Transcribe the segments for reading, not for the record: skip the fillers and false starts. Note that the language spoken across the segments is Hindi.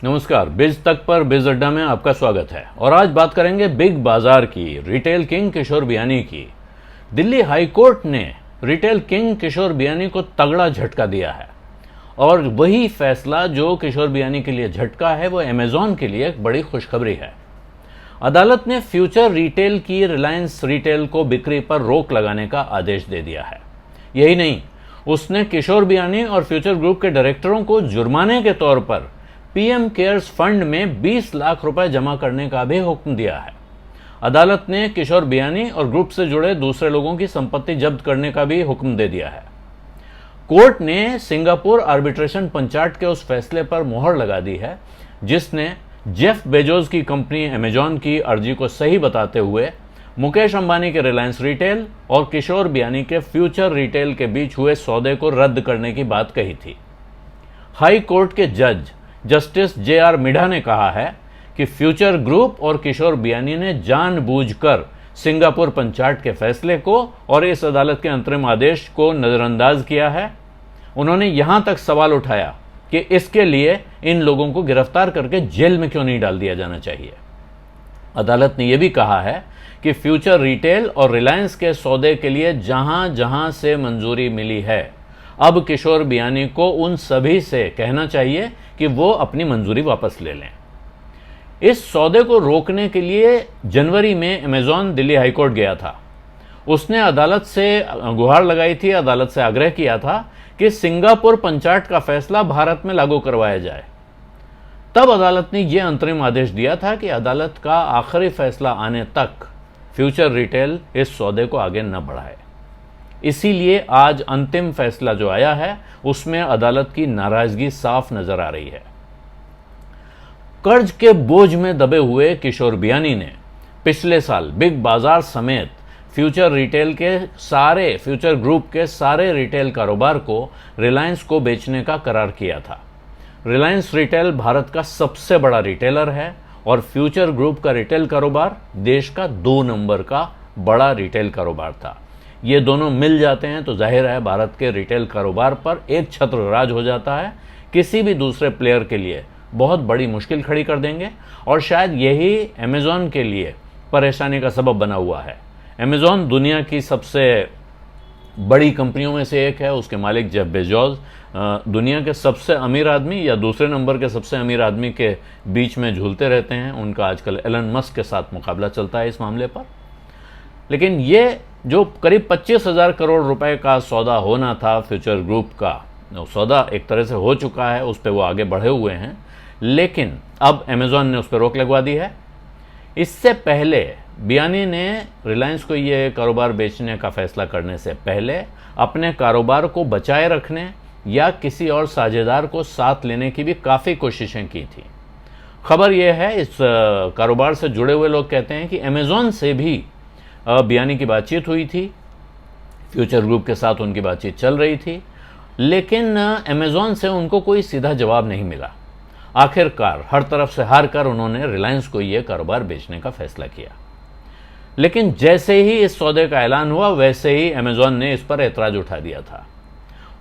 नमस्कार, बिज तक पर बिज अड्डा में आपका स्वागत है। और आज बात करेंगे बिग बाजार की, रिटेल किंग किशोर बियानी की। दिल्ली हाई कोर्ट ने रिटेल किंग किशोर बियानी को तगड़ा झटका दिया है और वही फैसला जो किशोर बियानी के लिए झटका है वो अमेजॉन के लिए एक बड़ी खुशखबरी है। अदालत ने फ्यूचर रिटेल की रिलायंस रिटेल को बिक्री पर रोक लगाने का आदेश दे दिया है। यही नहीं, उसने किशोर बियानी और फ्यूचर ग्रुप के डायरेक्टरों को जुर्माने के तौर पर पीएम केयर्स फंड में 20 लाख रुपए जमा करने का भी हुक्म दिया है। अदालत ने किशोर बियानी और ग्रुप से जुड़े दूसरे लोगों की संपत्ति जब्त करने का भी हुक्म दे दिया है। कोर्ट ने सिंगापुर आर्बिट्रेशन पंचायत के उस फैसले पर मोहर लगा दी है जिसने जेफ बेजोस की कंपनी अमेजॉन की अर्जी को सही बताते हुए मुकेश अंबानी के रिलायंस रिटेल और किशोर बियानी के फ्यूचर रिटेल के बीच हुए सौदे को रद्द करने की बात कही थी। हाई कोर्ट के जज जस्टिस जे.आर. मिढ़ा ने कहा है कि फ्यूचर ग्रुप और किशोर बियानी ने जानबूझकर सिंगापुर पंचायत के फैसले को और इस अदालत के अंतरिम आदेश को नजरअंदाज किया है। उन्होंने यहां तक सवाल उठाया कि इसके लिए इन लोगों को गिरफ्तार करके जेल में क्यों नहीं डाल दिया जाना चाहिए। अदालत ने यह भी कहा है कि फ्यूचर रिटेल और रिलायंस के सौदे के लिए जहां जहां से मंजूरी मिली है, अब किशोर बियानी को उन सभी से कहना चाहिए कि वो अपनी मंजूरी वापस ले लें। इस सौदे को रोकने के लिए जनवरी में अमेजॉन दिल्ली हाईकोर्ट गया था। उसने अदालत से गुहार लगाई थी, अदालत से आग्रह किया था कि सिंगापुर पंचायत का फैसला भारत में लागू करवाया जाए। तब अदालत ने यह अंतरिम आदेश दिया था कि अदालत का आखिरी फैसला आने तक फ्यूचर रिटेल इस सौदे को आगे न बढ़ाए। इसीलिए आज अंतिम फैसला जो आया है उसमें अदालत की नाराजगी साफ नजर आ रही है। कर्ज के बोझ में दबे हुए किशोर बियानी ने पिछले साल बिग बाजार समेत फ्यूचर ग्रुप के सारे रिटेल कारोबार को रिलायंस को बेचने का करार किया था। रिलायंस रिटेल भारत का सबसे बड़ा रिटेलर है और फ्यूचर ग्रुप का रिटेल कारोबार देश का 2 नंबर का बड़ा रिटेल कारोबार था। ये दोनों मिल जाते हैं तो जाहिर है भारत के रिटेल कारोबार पर एक छत्र राज हो जाता है। किसी भी दूसरे प्लेयर के लिए बहुत बड़ी मुश्किल खड़ी कर देंगे और शायद यही अमेजॉन के लिए परेशानी का सबब बना हुआ है। अमेजॉन दुनिया की सबसे बड़ी कंपनियों में से एक है। उसके मालिक जेफ बेजोस दुनिया के सबसे अमीर आदमी या दूसरे नंबर के सबसे अमीर आदमी के बीच में झूलते रहते हैं। उनका आजकल एलन मस्क के साथ मुकाबला चलता है इस मामले पर। लेकिन ये जो करीब 25,000 करोड़ रुपए का सौदा होना था फ्यूचर ग्रुप का, सौदा एक तरह से हो चुका है, उस पर वो आगे बढ़े हुए हैं, लेकिन अब अमेजॉन ने उस पर रोक लगवा दी है। इससे पहले बियानी ने रिलायंस को ये कारोबार बेचने का फैसला करने से पहले अपने कारोबार को बचाए रखने या किसी और साझेदार को साथ लेने की भी काफ़ी कोशिशें की थी। खबर यह है, इस कारोबार से जुड़े हुए लोग कहते हैं कि अमेजॉन से भी बियानी की बातचीत हुई थी, फ्यूचर ग्रुप के साथ उनकी बातचीत चल रही थी, लेकिन अमेजॉन से उनको कोई सीधा जवाब नहीं मिला। आखिरकार हर तरफ से हार कर उन्होंने रिलायंस को यह कारोबार बेचने का फैसला किया। लेकिन जैसे ही इस सौदे का ऐलान हुआ वैसे ही अमेजॉन ने इस पर ऐतराज उठा दिया था।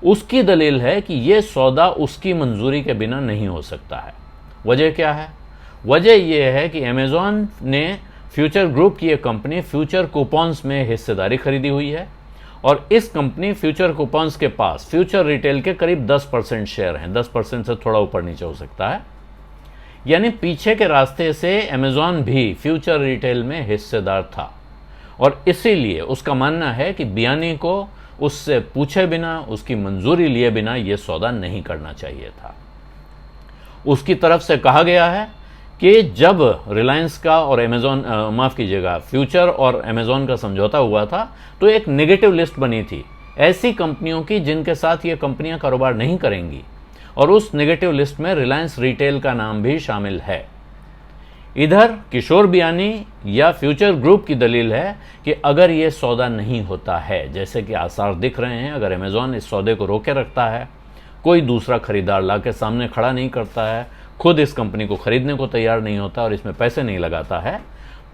उसकी दलील है कि यह सौदा उसकी मंजूरी के बिना नहीं हो सकता है। वजह क्या है? वजह यह है कि अमेजॉन ने फ्यूचर ग्रुप की एक कंपनी फ्यूचर कूपन्स में हिस्सेदारी खरीदी हुई है और इस कंपनी फ्यूचर कूपन्स के पास फ्यूचर रिटेल के करीब 10% शेयर हैं। 10% से थोड़ा ऊपर नीचे हो सकता है। यानी पीछे के रास्ते से अमेजॉन भी फ्यूचर रिटेल में हिस्सेदार था और इसीलिए उसका मानना है कि बियानी को उससे पूछे बिना, उसकी मंजूरी लिए बिना यह सौदा नहीं करना चाहिए था। उसकी तरफ से कहा गया है कि जब रिलायंस का और अमेजॉन फ्यूचर और अमेजॉन का समझौता हुआ था तो एक नेगेटिव लिस्ट बनी थी ऐसी कंपनियों की जिनके साथ ये कंपनियां कारोबार नहीं करेंगी और उस नेगेटिव लिस्ट में रिलायंस रिटेल का नाम भी शामिल है। इधर किशोर बियानी या फ्यूचर ग्रुप की दलील है कि अगर ये सौदा नहीं होता है, जैसे कि आसार दिख रहे हैं, अगर अमेजॉन इस सौदे को रोके रखता है, कोई दूसरा खरीदार ला के सामने खड़ा नहीं करता है, खुद इस कंपनी को खरीदने को तैयार नहीं होता और इसमें पैसे नहीं लगाता है,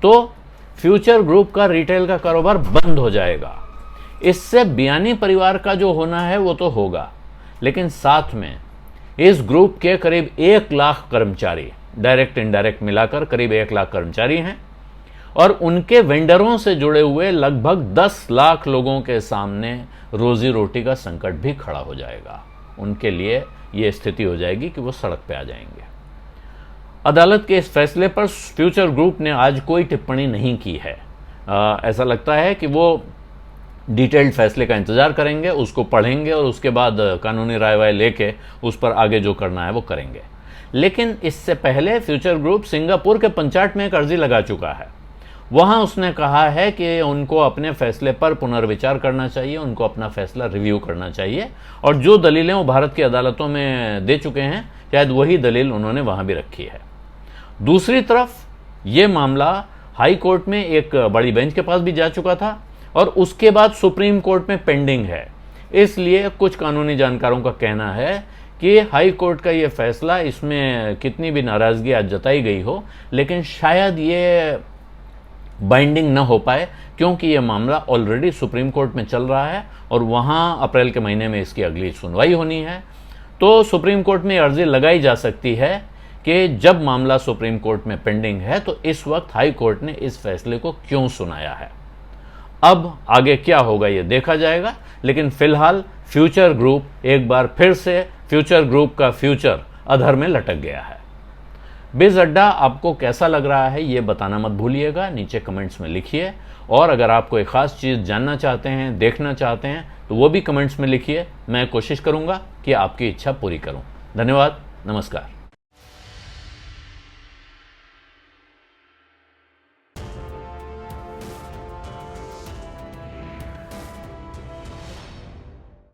तो फ्यूचर ग्रुप का रिटेल का कारोबार बंद हो जाएगा। इससे बियानी परिवार का जो होना है वो तो होगा, लेकिन साथ में इस ग्रुप के करीब 1 लाख कर्मचारी, डायरेक्ट इनडायरेक्ट मिलाकर करीब 1 लाख कर्मचारी हैं और उनके वेंडरों से जुड़े हुए लगभग 10 लाख लोगों के सामने रोजी रोटी का संकट भी खड़ा हो जाएगा। उनके लिए यह स्थिति हो जाएगी कि वो सड़क पे आ जाएंगे। अदालत के इस फैसले पर फ्यूचर ग्रुप ने आज कोई टिप्पणी नहीं की है। ऐसा लगता है कि वो डिटेल्ड फैसले का इंतजार करेंगे, उसको पढ़ेंगे और उसके बाद कानूनी राय वाय लेके उस पर आगे जो करना है वो करेंगे। लेकिन इससे पहले फ्यूचर ग्रुप सिंगापुर के पंचायत में एक अर्जी लगा चुका है। वहां उसने कहा है कि उनको अपने फैसले पर पुनर्विचार करना चाहिए, उनको अपना फैसला रिव्यू करना चाहिए और जो दलीलें वो भारत की अदालतों में दे चुके हैं शायद वही दलील उन्होंने वहां भी रखी है। दूसरी तरफ ये मामला हाई कोर्ट में एक बड़ी बेंच के पास भी जा चुका था और उसके बाद सुप्रीम कोर्ट में पेंडिंग है। इसलिए कुछ कानूनी जानकारों का कहना है कि हाई कोर्ट का ये फैसला, इसमें कितनी भी नाराजगी आज जताई गई हो, लेकिन शायद ये बाइंडिंग न हो पाए क्योंकि ये मामला ऑलरेडी सुप्रीम कोर्ट में चल रहा है और वहां अप्रैल के महीने में इसकी अगली सुनवाई होनी है। तो सुप्रीम कोर्ट में अर्जी लगाई जा सकती है कि जब मामला सुप्रीम कोर्ट में पेंडिंग है तो इस वक्त हाई कोर्ट ने इस फैसले को क्यों सुनाया है। अब आगे क्या होगा ये देखा जाएगा, लेकिन फिलहाल फ्यूचर ग्रुप एक बार फिर से फ्यूचर ग्रुप का फ्यूचर अधर में लटक गया है। बिज अड्डा आपको कैसा लग रहा है ये बताना मत भूलिएगा, नीचे कमेंट्स में लिखिए और अगर आप कोई खास चीज़ जानना चाहते हैं, देखना चाहते हैं तो वो भी कमेंट्स में लिखिए। मैं कोशिश करूंगा कि आपकी इच्छा पूरी करूं। धन्यवाद, नमस्कार।